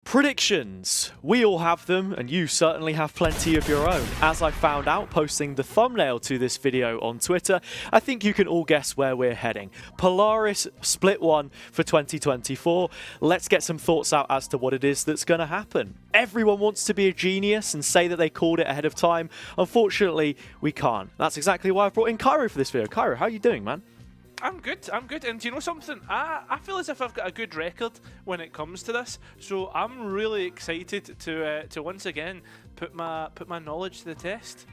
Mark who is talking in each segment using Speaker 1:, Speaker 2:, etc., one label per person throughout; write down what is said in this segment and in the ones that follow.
Speaker 1: Predictions. We all have them, and you certainly have plenty of your own. As I found out posting the thumbnail to this video on Twitter, I think you can all guess where we're heading. Polaris Split 1 for 2024. Let's get some thoughts out as to what it is that's going to happen. Everyone wants to be a genius and say that they called it ahead of time. Unfortunately, we can't. That's exactly why I brought in Cairo for this video. Cairo, how are you doing, man?
Speaker 2: I'm good. And do you know something? I feel as if I've got a good record when it comes to this, so I'm really excited to once again put my knowledge to the test.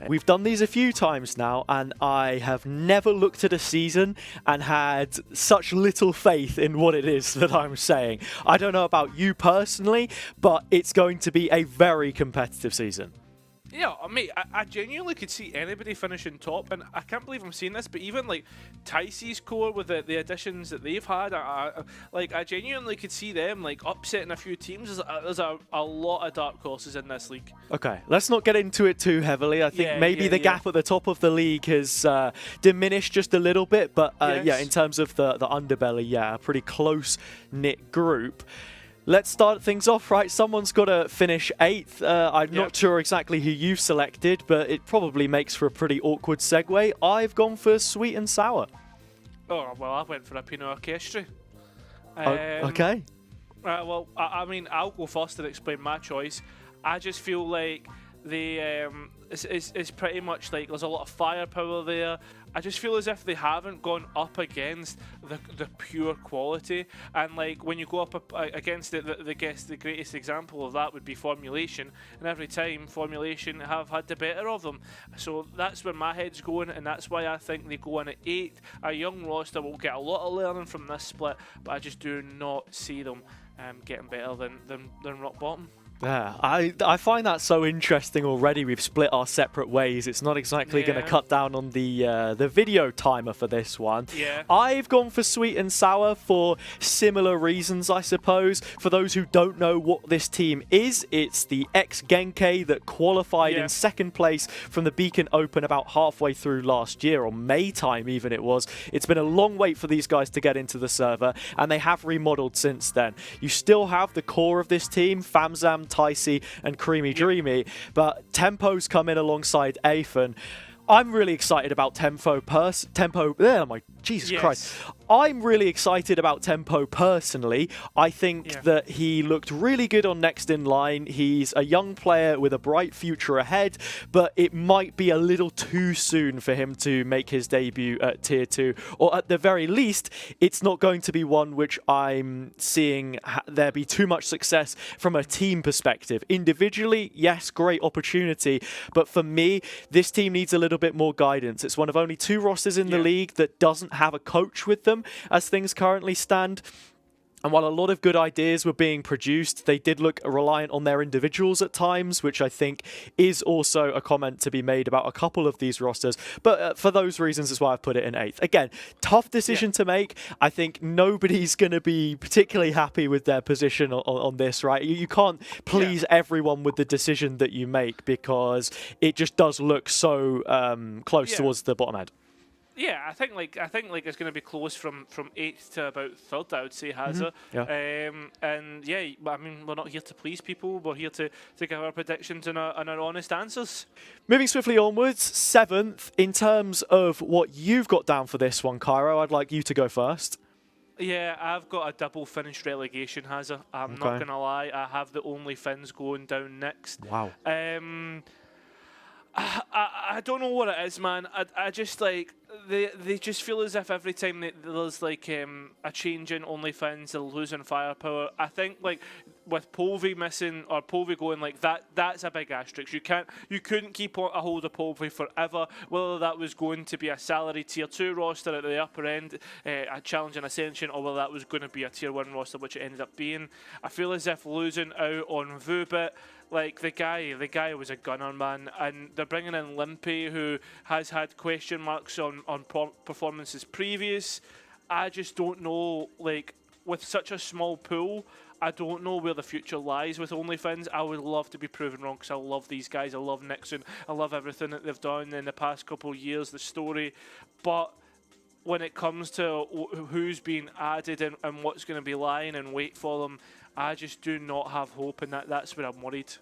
Speaker 1: We've done these a few times now, and I have never looked at a season and had such little faith in what it is that I'm saying. I don't know about you personally, but it's going to be a very competitive season.
Speaker 2: Yeah, mate, I genuinely could see anybody finishing top, and I can't believe I'm seeing this, but even like Tyce's core with the additions that they've had, I genuinely could see them like upsetting a few teams. There's a lot of dark horses in this league.
Speaker 1: Okay, let's not get into it too heavily. I think maybe the gap at the top of the league has diminished just a little bit, but yeah, in terms of the underbelly, yeah, a pretty close-knit group. Let's start things off, right? Someone's got to finish 8th. I'm not sure exactly who you've selected, but it probably makes for a pretty awkward segue. I've gone for Sweet and Sour.
Speaker 2: Oh, well, I went for a Pinot Orchestra.
Speaker 1: Okay.
Speaker 2: Well, I mean, I'll go first and explain my choice. I just feel like it's pretty much like there's a lot of firepower there. I just feel as if they haven't gone up against the pure quality, and like when you go up against it, the greatest example of that would be Formulation, and every time Formulation have had the better of them. So that's where my head's going, and that's why I think they go in at 8th. A young roster will get a lot of learning from this split, but I just do not see them getting better than rock bottom.
Speaker 1: Yeah, I find that so interesting already. We've split our separate ways. It's not exactly going to cut down on the video timer for this one.
Speaker 2: Yeah.
Speaker 1: I've gone for Sweet and Sour for similar reasons, I suppose. For those who don't know what this team is, it's the ex-Genkai that qualified in 2nd place from the Beacon Open about halfway through last year, or May time even it was. It's been a long wait for these guys to get into the server, and they have remodeled since then. You still have the core of this team, Famzam, Tyce and Creamy Dreamy, but Tempo's come in alongside Aethan. I'm really excited about Tempo. Oh my Jesus Christ. I'm really excited about Tempo personally. I think that he looked really good on Next in Line. He's a young player with a bright future ahead, but it might be a little too soon for him to make his debut at Tier 2. Or at the very least, it's not going to be one which I'm seeing there be too much success from a team perspective. Individually, yes, great opportunity, but for me, this team needs a little bit more guidance. It's one of only 2 rosters in the league that doesn't have a coach with them as things currently stand. And while a lot of good ideas were being produced, they did look reliant on their individuals at times, which I think is also a comment to be made about a couple of these rosters. But for those reasons is why I've put it in 8th. Again, tough decision to make. I think nobody's going to be particularly happy with their position on this, right? You can't please everyone with the decision that you make because it just does look so close towards the bottom end.
Speaker 2: Yeah, I think it's going to be close from 8th to about 3rd, I would say, Hazza. And yeah, I mean, we're not here to please people. We're here to give our predictions and our honest answers.
Speaker 1: Moving swiftly onwards, 7th. In terms of what you've got down for this one, Cairo, I'd like you to go first.
Speaker 2: Yeah, I've got a double finished relegation, Hazza. I'm not going to lie. I have the only Finns going down next.
Speaker 1: Wow.
Speaker 2: I don't know what it is, man. I just like they just feel as if every time there's like a change in OnlyFans, they're losing firepower. I think like with Polvi missing or Polvi going like that's a big asterisk. You couldn't keep a hold of Polvi forever. Whether that was going to be a salary Tier 2 roster at the upper end, a challenging Ascension, or whether that was going to be a Tier 1 roster, which it ended up being. I feel as if losing out on Vubit. Like the guy was a gunner, man, and they're bringing in Limpy, who has had question marks on performances previous. I just don't know, like with such a small pool, I don't know where the future lies with OnlyFans. I would love to be proven wrong because I love these guys. I love Nixon. I love everything that they've done in the past couple of years, the story, but when it comes to who's being added and what's going to be lying in wait for them, I just do not have hope, and that's where I'm worried.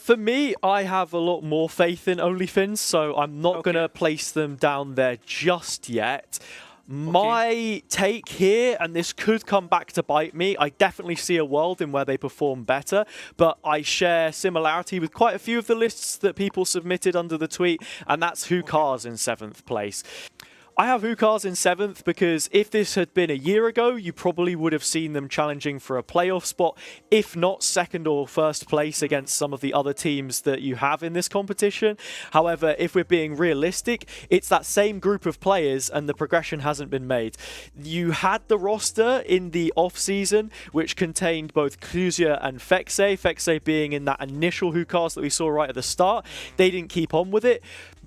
Speaker 1: For me, I have a lot more faith in OnlyFins, so I'm not going to place them down there just yet. My take here, and this could come back to bite me, I definitely see a world in where they perform better, but I share similarity with quite a few of the lists that people submitted under the tweet, and that's Hookahs in 7th place. I have Hookahs in 7th because if this had been a year ago, you probably would have seen them challenging for a playoff spot, if not 2nd or 1st place against some of the other teams that you have in this competition. However, if we're being realistic, it's that same group of players and the progression hasn't been made. You had the roster in the off-season, which contained both Clusia and Fexe, Fexe being in that initial Hookahs that we saw right at the start. They didn't keep on with it.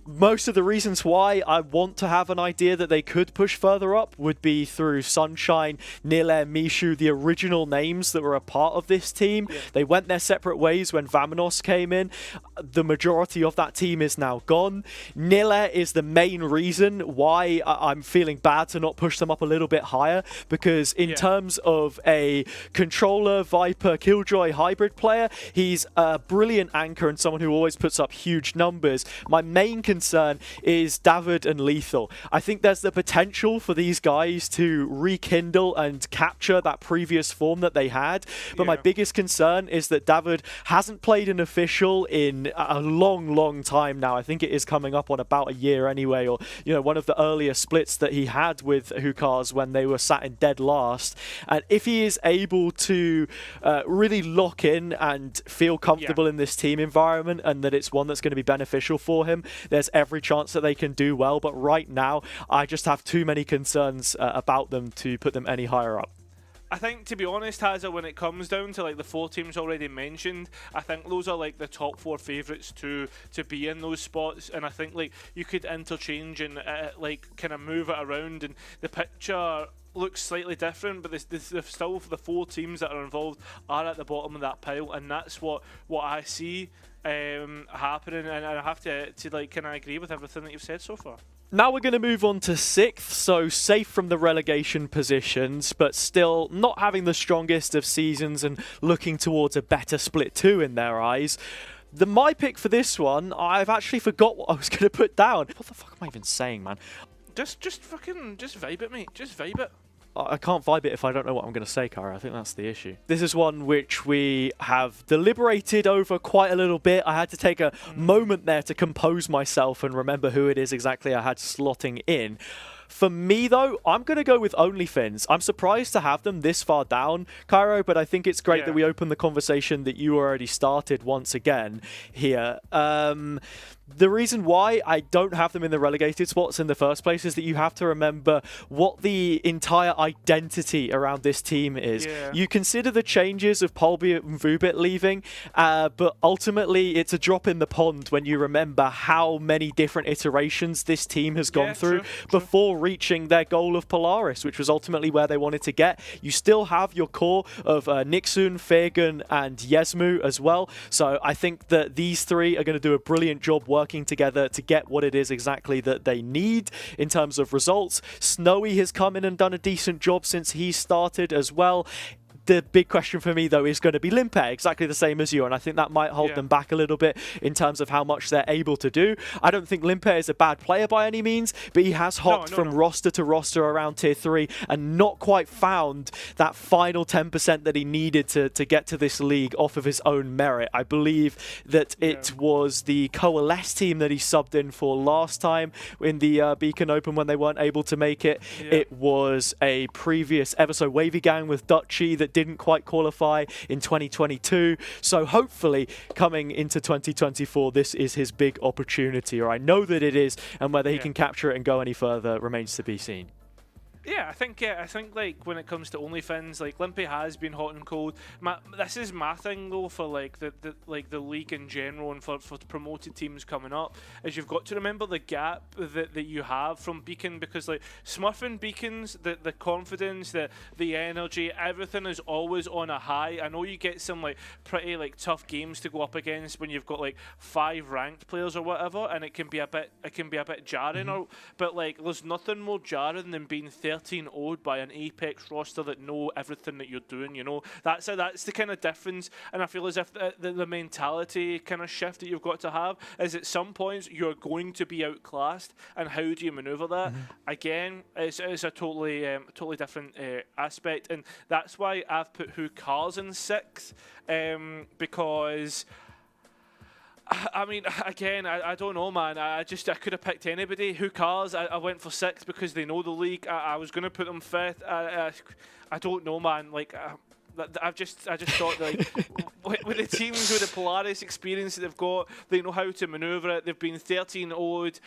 Speaker 1: Most of the reasons why I want to have an idea that they could push further up would be through Sunshine, Nile, Mishu, the original names that were a part of this team. Yeah. They went their separate ways when Vamanos came in. The majority of that team is now gone. Nile is the main reason why I'm feeling bad to not push them up a little bit higher, because in terms of a controller, Viper, Killjoy hybrid player, he's a brilliant anchor and someone who always puts up huge numbers. My main concern is David and Lethal. I think there's the potential for these guys to rekindle and capture that previous form that they had, but my biggest concern is that David hasn't played an official in a long time now. I think it is coming up on about a year anyway, or one of the earlier splits that he had with Hookahs when they were sat in dead last. And if he is able to really lock in and feel comfortable in this team environment, and that it's one that's going to be beneficial for him, there's every chance that they can do well. But right now, I just have too many concerns about them to put them any higher up.
Speaker 2: I think, to be honest, Hazza, when it comes down to like the 4 teams already mentioned, I think those are like the top 4 favourites to be in those spots, and I think like you could interchange and like kind of move it around, and the picture looks slightly different, but still the 4 teams that are involved are at the bottom of that pile, and that's what I see happening, and I have to like kind of agree with everything that you've said so far.
Speaker 1: Now we're going to move on to 6th, so safe from the relegation positions, but still not having the strongest of seasons and looking towards a better split 2 in their eyes. My pick for this one, I've actually forgot what I was going to put down. What the fuck am I even saying, man?
Speaker 2: Just vibe it, mate. Just vibe it.
Speaker 1: I can't vibe it if I don't know what I'm going to say, Kara. I think that's the issue. This is one which we have deliberated over quite a little bit. I had to take a moment there to compose myself and remember who it is exactly I had slotting in. For me, though, I'm going to go with OnlyFins. I'm surprised to have them this far down, Cairo, but I think it's great that we opened the conversation that you already started once again here. The reason why I don't have them in the relegated spots in the first place is that you have to remember what the entire identity around this team is. You consider the changes of Polby and Vubit leaving, but ultimately it's a drop in the pond when you remember how many different iterations this team has gone through before reaching their goal of Polaris, which was ultimately where they wanted to get. You still have your core of Nixun, Fagan, and Yesmu as well. So I think that these 3 are going to do a brilliant job working together to get what it is exactly that they need in terms of results. Snowy has come in and done a decent job since he started as well. The big question for me, though, is going to be Limpe, exactly the same as you, and I think that might hold them back a little bit in terms of how much they're able to do. I don't think Limpe is a bad player by any means, but he has hopped from roster to roster around tier 3 and not quite found that final 10% that he needed to get to this league off of his own merit. I believe that it was the Coalesce team that he subbed in for last time in the Beacon Open when they weren't able to make it. It was a previous Ever So Wavy gang with Dutchy that didn't quite qualify in 2022. So hopefully coming into 2024, this is his big opportunity, or I know that it is, and whether he can capture it and go any further remains to be seen.
Speaker 2: Yeah, I think like when it comes to OnlyFins, like Limpy has been hot and cold. This is my thing though for like the league in general and for promoted teams coming up, is you've got to remember the gap that you have from Beacon, because like Smurfing Beacons, the confidence, the energy, everything is always on a high. I know you get some like pretty like tough games to go up against when you've got like 5 ranked players or whatever, and it can be a bit jarring. But like there's nothing more jarring than being 30 13-0'd by an Apeks roster that know everything that you're doing. You know, that's the kind of difference, and I feel as if the mentality kind of shift that you've got to have is at some points you're going to be outclassed, and how do you maneuver that? Again, it's a totally different aspect, and that's why I've put Hukars in 6th, because I mean, again, I don't know, man. I could have picked anybody. Hukars, I went for 6th because they know the league. I was going to put them 5th. I don't know, man. Like, I just thought, like, with the teams with the Polaris experience that they've got, they know how to maneuver it. They've been 13-0'd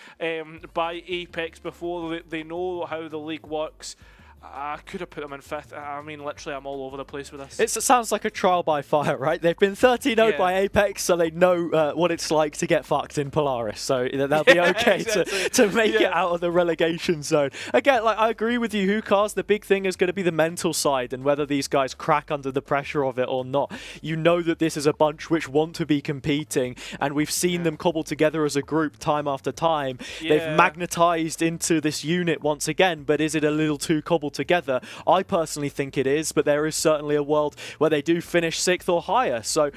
Speaker 2: by Apeks before. They know how the league works. I could have put them in 5th. I mean, literally, I'm all over the place with this.
Speaker 1: It sounds like a trial by fire, right? They've been 13-0'd by Apeks, so they know what it's like to get fucked in Polaris. So they'll be okay to make it out of the relegation zone. Again, like, I agree with you, Hukars. The big thing is going to be the mental side and whether these guys crack under the pressure of it or not. You know that this is a bunch which want to be competing, and we've seen them cobble together as a group time after time. They've magnetized into this unit once again, but is it a little too cobbled together? I personally think it is, but there is certainly a world where they do finish 6th or higher. So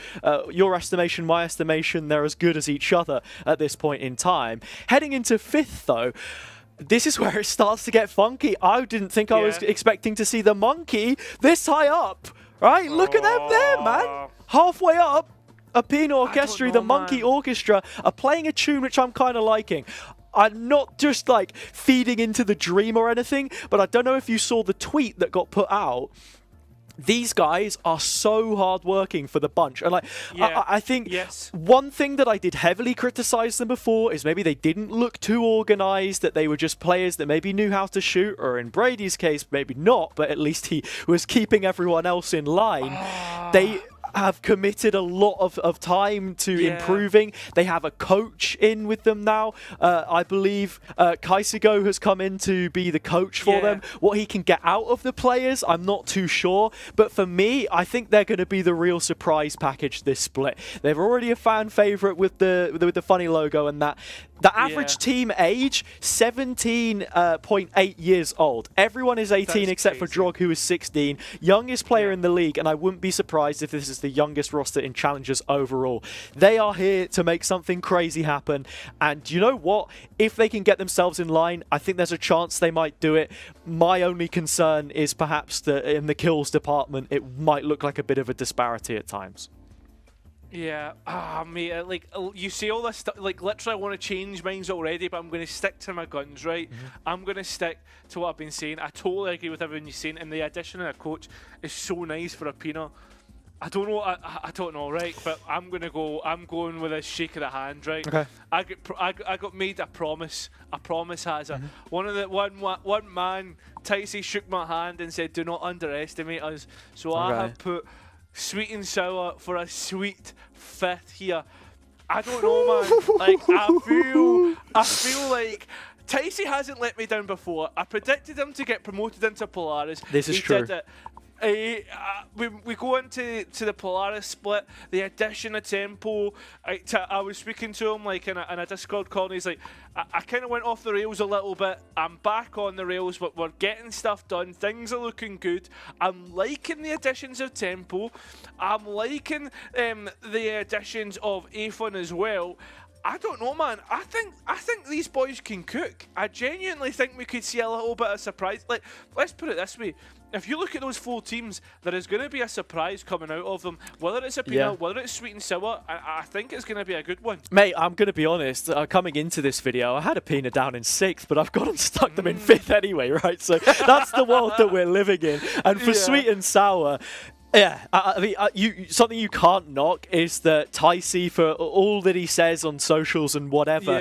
Speaker 1: your estimation, my estimation, they're as good as each other at this point in time. Heading into 5th, though, this is where it starts to get funky. I didn't think I was expecting to see the Monkey this high up, right? Look at them there, man. Halfway up, Apina Orchestra, the Monkey Orchestra, are playing a tune which I'm kind of liking. I'm not just like feeding into the dream or anything, but I don't know if you saw the tweet that got put out. These guys are so hardworking for the bunch. And like, I think one thing that I did heavily criticize them before is maybe they didn't look too organized, that they were just players that maybe knew how to shoot, or in Brady's case, maybe not, but at least he was keeping everyone else in line. They have committed a lot of time to improving. They have a coach in with them now. I believe Kaisigo has come in to be the coach for them. What he can get out of the players, I'm not too sure. But for me, I think they're going to be the real surprise package this split. They're already a fan favorite with the funny logo and that. The average team age, 17.8 years old. Everyone is 18 except for Drog, who is 16. Youngest player in the league, and I wouldn't be surprised if this is the youngest roster in Challengers overall. They are here to make something crazy happen, and you know what? If they can get themselves in line, I think there's a chance they might do it. My only concern is perhaps that in the kills department, it might look like a bit of a disparity at times.
Speaker 2: Yeah, mate, like, you see all this stuff, like, literally I want to change minds already, but I'm going to stick to my guns, right? I'm going to stick to what I've been saying. I totally agree with everything you're saying, and the addition of a coach is so nice for Apina. I don't know, I don't know, right? But I'm going with a shake of the hand, right? Okay. I got made a promise. A promise, Hazza. One man, Ticey, shook my hand and said, "Do not underestimate us." So I have put Sweet and Sour for a sweet 5th here. I don't know, man. Like, I feel like Ticey hasn't let me down before. I predicted him to get promoted into Polaris.
Speaker 1: This is true.
Speaker 2: Did it. We go into the Polaris split, the addition of tempo. I was speaking to him like in a Discord call, and he's like, I kind of went off the rails a little bit. I'm back on the rails, but we're getting stuff done. Things are looking good. I'm liking the additions of tempo. I'm liking the additions of Afon as well. I don't know, man. I think these boys can cook. I genuinely think we could see a little bit of surprise. Like, let's put it this way. If you look at those 4 teams, there is going to be a surprise coming out of them. Whether it's Apina, whether it's Sweet and Sour, I think it's going to be a good one.
Speaker 1: Mate, I'm going to be honest. Coming into this video, I had Apina down in 6th, but I've got them stuck them in 5th anyway, right? So that's the world that we're living in. And for Sweet and Sour, I mean, something you can't knock is that Ticey, for all that he says on socials and whatever,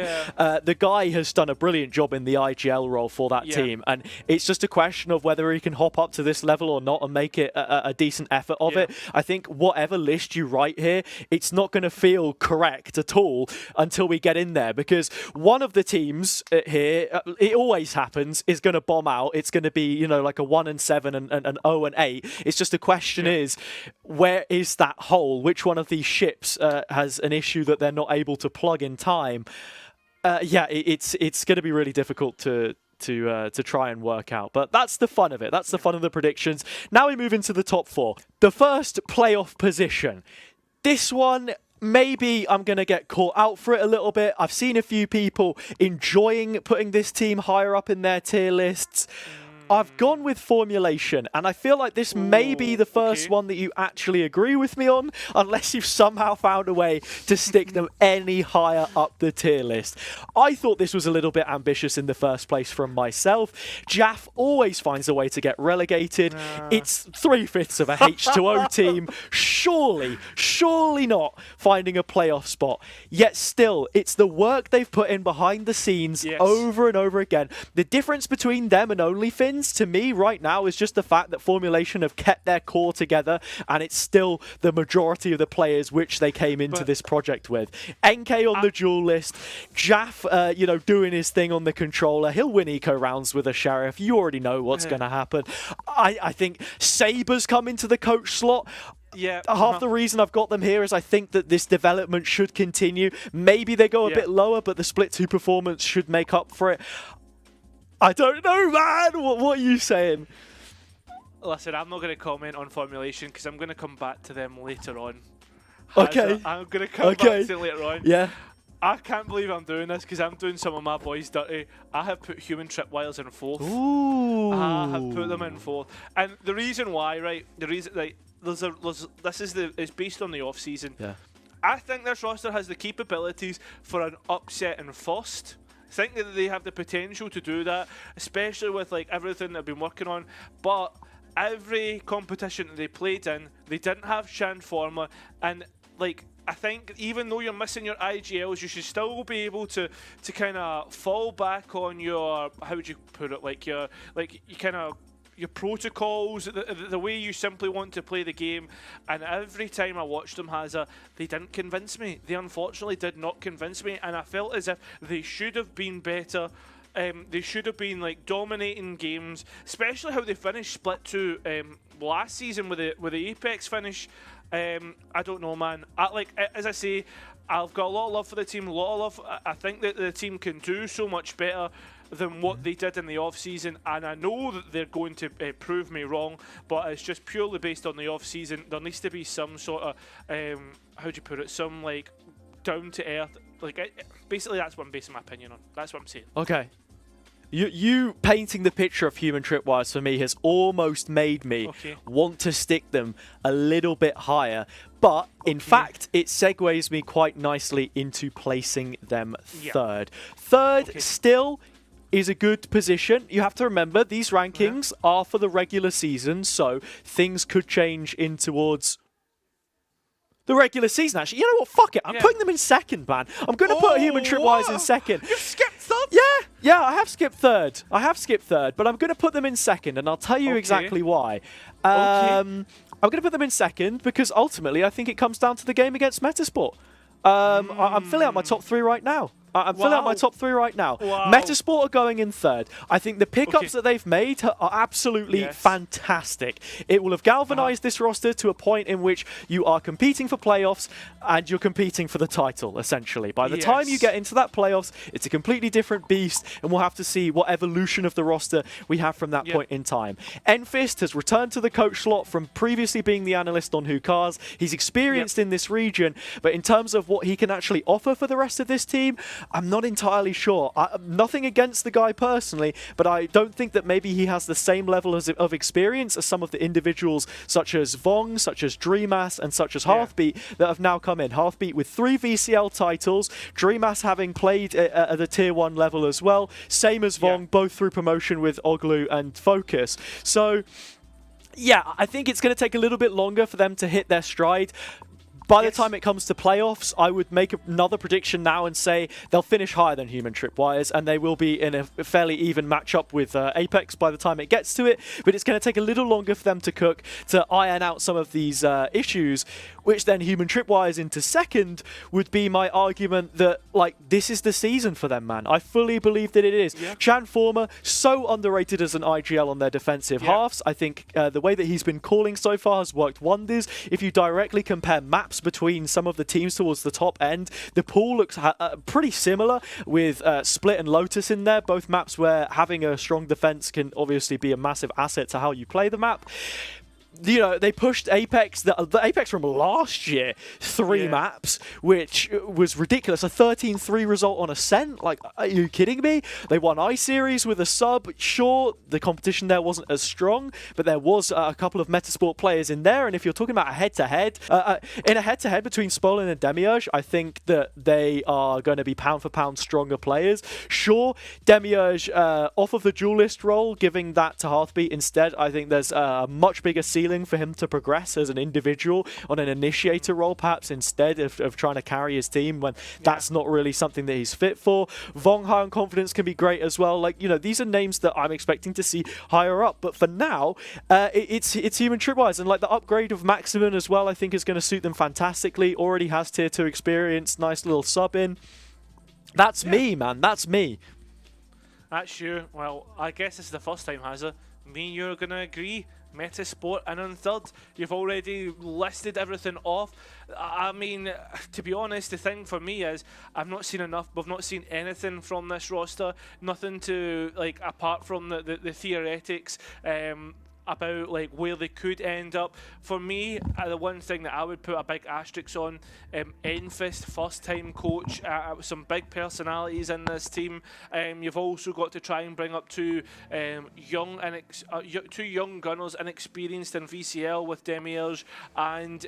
Speaker 1: the guy has done a brilliant job in the IGL role for that team, and it's just a question of whether he can hop up to this level or not and make it a decent effort of it. I think whatever list you write here, it's not going to feel correct at all until we get in there, because one of the teams here, it always happens, is going to bomb out. It's going to be, you know, like a 1-7 and 0-8. It's just a question is, where is that hole? Which one of these ships has an issue that they're not able to plug in time? It's going to be really difficult to to try and work out. But that's the fun of it. That's the fun of the predictions. Now we move into the top 4. The first playoff position. This one, maybe I'm going to get caught out for it a little bit. I've seen a few people enjoying putting this team higher up in their tier lists. I've gone with Formulation, and I feel like this may be the first one that you actually agree with me on, unless you've somehow found a way to stick them any higher up the tier list. I thought this was a little bit ambitious in the first place from myself. Jaff always finds a way to get relegated. It's 3/5 of a H2O team. Surely not finding a playoff spot. Yet still, it's the work they've put in behind the scenes over and over again. The difference between them and OnlyFins to me right now is just the fact that Formulation have kept their core together, and it's still the majority of the players which they came into this project with. NK on the duel list, Jaff, doing his thing on the controller. He'll win eco rounds with a Sheriff. You already know what's going to happen. I think Saber's come into the coach slot.
Speaker 2: Yeah.
Speaker 1: Half the reason I've got them here is I think that this development should continue. Maybe they go a bit lower, but the split 2 performance should make up for it. I don't know, man. What are you saying?
Speaker 2: Listen, I'm not going to comment on Formulation because I'm going to come back to them later on.
Speaker 1: Okay.
Speaker 2: I'm going to come back to them later on.
Speaker 1: Yeah.
Speaker 2: I can't believe I'm doing this because I'm doing some of my boys dirty. I have put Human Tripwires in 4th.
Speaker 1: Ooh.
Speaker 2: I have put them in 4th. And the reason why, right, it's based on the off-season.
Speaker 1: Yeah.
Speaker 2: I think this roster has the capabilities for an upset in first. I think that they have the potential to do that, especially with like everything they've been working on. But every competition that they played in, they didn't have Transformer, and like I think even though you're missing your IGLs, you should still be able to kind of fall back on your, how would you put it, your protocols, the way you simply want to play the game. And every time I watched them, Hazza, they didn't convince me. They unfortunately did not convince me, and I felt as if they should have been better. They should have been like dominating games, especially how they finished split 2 last season with the Apeks finish. I don't know, man. As I say, I've got a lot of love for the team, a lot of love. I think that the team can do so much better than what they did in the off-season, and I know that they're going to prove me wrong, but it's just purely based on the off-season. There needs to be some sort of, how do you put it, some like down-to-earth, basically that's what I'm basing my opinion on. That's what I'm saying.
Speaker 1: Okay. You painting the picture of Human Tripwires for me has almost made me want to stick them a little bit higher. But, in fact, it segues me quite nicely into placing them third. Third still is a good position. You have to remember, these rankings are for the regular season, so things could change in towards the regular season, actually. You know what? Fuck it. I'm putting them in second, man. I'm going to put Human Tripwires in second.
Speaker 2: You skipped third?
Speaker 1: Yeah, I have skipped third. But I'm going to put them in second, and I'll tell you exactly why. I'm going to put them in second because ultimately I think it comes down to the game against Metasport. I'm filling out my top 3 right now. I'm filling out my top 3 right now. Metasport are going in third. I think the pickups that they've made are absolutely fantastic. It will have galvanized this roster to a point in which you are competing for playoffs and you're competing for the title, essentially. By the time you get into that playoffs, it's a completely different beast, and we'll have to see what evolution of the roster we have from that point in time. Enfist has returned to the coach slot from previously being the analyst on Who Cars. He's experienced in this region, but in terms of what he can actually offer for the rest of this team, I'm not entirely sure. Nothing against the guy personally, but I don't think that maybe he has the same level of experience as some of the individuals such as Vong, such as Dreamass, and such as Hearthbeat that have now come in. Hearthbeat with 3 VCL titles, Dreamass having played at the tier 1 level as well, same as Vong, both through promotion with Oglu and Focus. So, yeah, I think it's going to take a little bit longer for them to hit their stride. By the time it comes to playoffs, I would make another prediction now and say they'll finish higher than Human Tripwires, and they will be in a fairly even matchup with Apeks by the time it gets to it. But it's going to take a little longer for them to cook, to iron out some of these issues, which then Human Tripwires into second would be my argument that, like, this is the season for them, man. I fully believe that it is. Transformer, so underrated as an IGL on their defensive halves. I think the way that he's been calling so far has worked wonders. If you directly compare map between some of the teams towards the top end. The pool looks pretty similar with Split and Lotus in there, both maps where having a strong defense can obviously be a massive asset to how you play the map. You know, they pushed Apeks, the Apeks from last year, 3 maps, which was ridiculous. A 13-3 result on Ascent? Like, are you kidding me? They won I-Series with a sub. Sure, the competition there wasn't as strong, but there was a couple of Metasport players in there. And if you're talking about a head-to-head, in a head-to-head between Spolen and Demiurge, I think that they are going to be pound-for-pound stronger players. Sure, Demiurge off of the duelist role, giving that to Hearthbeat instead, I think there's a much bigger ceiling for him to progress as an individual on an initiator role, perhaps instead of trying to carry his team when that's not really something that he's fit for. Vong high on confidence can be great as well. Like, you know, these are names that I'm expecting to see higher up, but for now, it's human tripwise, and like the upgrade of Maximin as well, I think is going to suit them fantastically. Already has tier 2 experience, nice little sub in. That's me, man. That's me.
Speaker 2: That's you. Well, I guess it's the first time, Hazza. Me and you're gonna agree. Metasport and on third, you've already listed everything off. I mean, to be honest, the thing for me is I've not seen enough. We've not seen anything from this roster. Nothing to, like, apart from the theoretics about like where they could end up. For me, the one thing that I would put a big asterisk on, Enfist, first time coach, some big personalities in this team. You've also got to try and bring up two young gunners, inexperienced in VCL with Demiurge and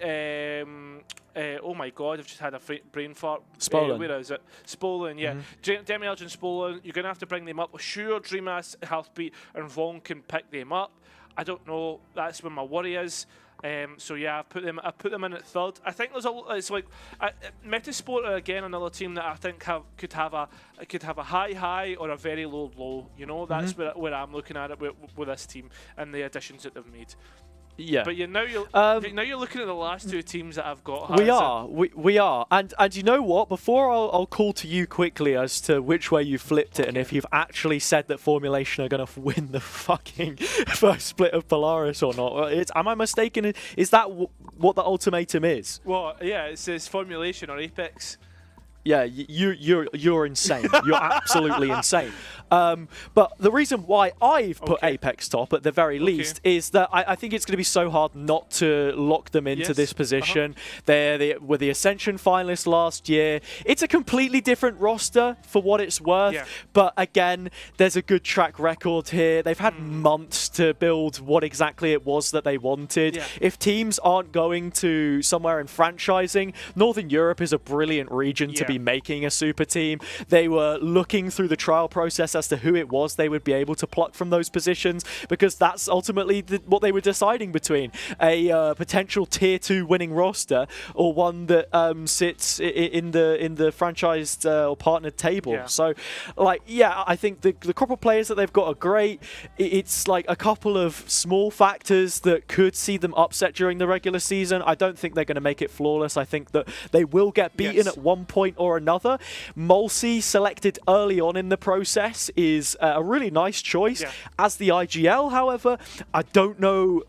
Speaker 2: oh my god, I've just had a brain fart.
Speaker 1: Spolen.
Speaker 2: Where is it? Spolen, yeah. Demiurge and Spolen, you're going to have to bring them up. Sure, Dreamas, Healthbeat and Vong can pick them up. I don't know. That's where my worry is. So yeah, I put them in at third. I think it's like Metasport are again another team that I think could have a high or a very low. You know, that's where I'm looking at it with this team and the additions that they've made.
Speaker 1: Yeah,
Speaker 2: but now you're looking at the last two teams that I've got.
Speaker 1: We are, and you know what? Before I'll call to you quickly as to which way you flipped it, and if you've actually said that Formulation are going to win the fucking first split of Polaris or not. Am I mistaken? Is that what the ultimatum is?
Speaker 2: Well, yeah, it says Formulation or Apeks.
Speaker 1: Yeah, you're insane. You're absolutely insane. But the reason why I've put Apeks top at the very least is that I think it's going to be so hard not to lock them into this position. They were the Ascension finalists last year. It's a completely different roster for what it's worth. But again, there's a good track record here. They've had months to build what exactly it was that they wanted. If teams aren't going to somewhere in franchising, Northern Europe is a brilliant region to be making a super team. They were looking through the trial process as to who it was they would be able to pluck from those positions, because that's ultimately what they were deciding between: a potential tier 2 winning roster or one that sits in the franchised or partnered table. So, like, yeah, I think the crop of players that they've got are great. It's like a couple of small factors that could see them upset during the regular season. I don't think they're going to make it flawless. I think that they will get beaten at one point or another. Mulsi, selected early on in the process, is a really nice choice. As the IGL, however, I don't know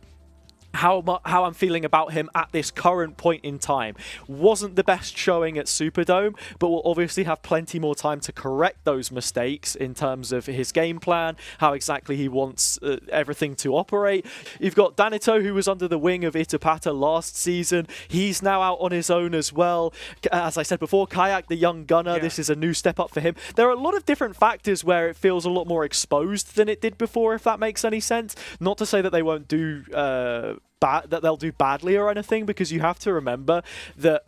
Speaker 1: how I'm feeling about him at this current point in time. Wasn't the best showing at Superdome, but will obviously have plenty more time to correct those mistakes in terms of his game plan, how exactly he wants everything to operate. You've got Danito, who was under the wing of Itapata last season. He's now out on his own as well. As I said before, Kayak, the young gunner, this is a new step up for him. There are a lot of different factors where it feels a lot more exposed than it did before, if that makes any sense. Not to say that they won't do that they'll do badly or anything, because you have to remember that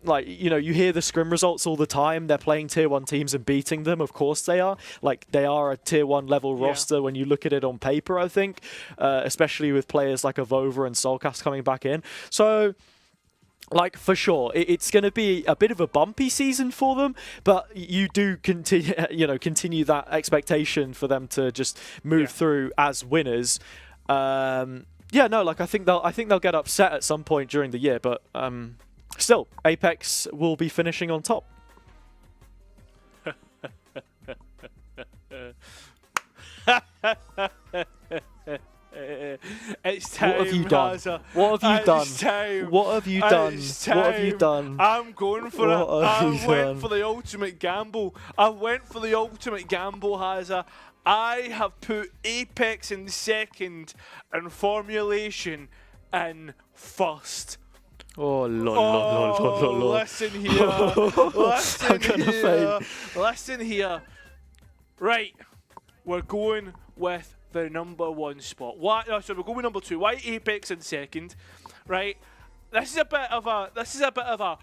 Speaker 1: like, you know, you hear the scrim results all the time. They're playing tier 1 teams and beating them. Of course they are. Like, they are a tier 1 level roster when you look at it on paper, I think, especially with players like Avova and Soulcast coming back in. So, like, for sure, it's going to be a bit of a bumpy season for them, but you do continue that expectation for them to just move through as winners. Yeah, no, like, I think they'll get upset at some point during the year, but still, Apeks will be finishing on top.
Speaker 2: It's time.
Speaker 1: What have you done?
Speaker 2: Hazza.
Speaker 1: What have you done?
Speaker 2: It's time.
Speaker 1: What have you done?
Speaker 2: It's
Speaker 1: What have you
Speaker 2: time.
Speaker 1: done?
Speaker 2: I'm going for it.
Speaker 1: What have
Speaker 2: I
Speaker 1: you
Speaker 2: went
Speaker 1: done?
Speaker 2: for the ultimate gamble. I went for the ultimate gamble, Hazza. I have put Apeks in second and Formulation in first.
Speaker 1: Oh, lol.
Speaker 2: Listen here.
Speaker 1: I'm gonna faint.
Speaker 2: Listen here. Right. We're going with the number 1 spot. Why? No, so we're going with number 2. Why Apeks in second? Right. This is a bit of a.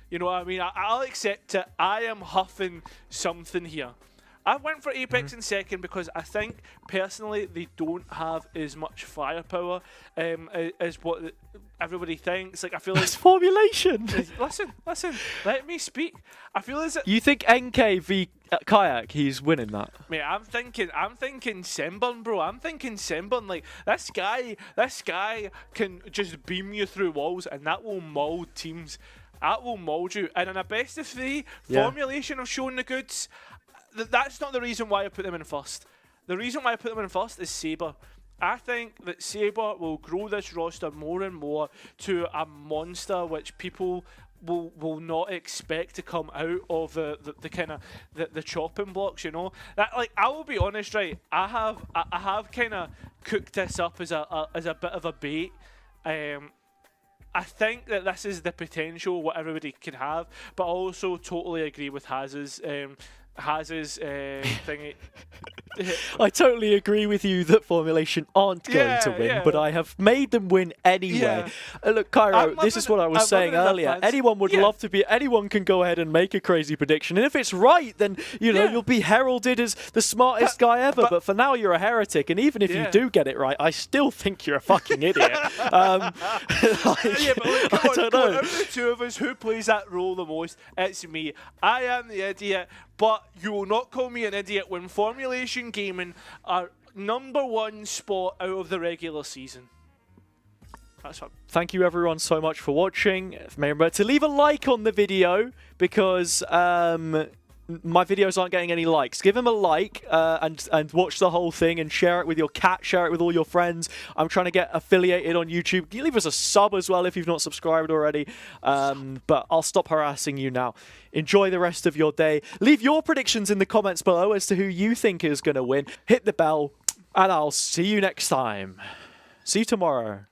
Speaker 2: You know what I mean? I'll accept it. I am huffing something here. I went for Apeks in second because I think, personally, they don't have as much firepower as what everybody thinks. Like, I feel like...
Speaker 1: It's Formulation!
Speaker 2: Listen, let me speak. I feel as if...
Speaker 1: You think NK v Kayak, he's winning that?
Speaker 2: Mate, I'm thinking Semburn, bro. I'm thinking Semburn. Like, this guy can just beam you through walls, and that will mould teams. That will mould you. And in a best of 3, Formulation have shown the goods. That's not the reason why I put them in first. The reason why I put them in first is Sabre. I think that Sabre will grow this roster more and more to a monster which people will not expect to come out of the kind of the chopping blocks, you know. That, like, I will be honest, right? I have kind of cooked this up as a bit of a bait. I think that this is the potential what everybody can have, but I also totally agree with Hazza's thingy.
Speaker 1: I totally agree with you that Formulation aren't going to win, but I have made them win anyway. Look, Cairo, this is what I was saying earlier. Anyone would love to be. Anyone can go ahead and make a crazy prediction, and if it's right, then you know you'll be heralded as the smartest guy ever. But for now, you're a heretic, and even if you do get it right, I still think you're a fucking idiot. Like,
Speaker 2: but look,
Speaker 1: I don't know.
Speaker 2: Out of the two of us, who plays that role the most? It's me. I am the idiot. But you will not call me an idiot when Formulation Gaming are number 1 spot out of the regular season. That's what.
Speaker 1: Thank you everyone so much for watching. Remember to leave a like on the video because my videos aren't getting any likes. Give him a like and watch the whole thing and share it with your cat, share it with all your friends. I'm trying to get affiliated on YouTube. Can you leave us a sub as well if you've not subscribed already? But I'll stop harassing you now. Enjoy the rest of your day. Leave your predictions in the comments below as to who you think is going to win. Hit the bell and I'll see you next time. See you tomorrow.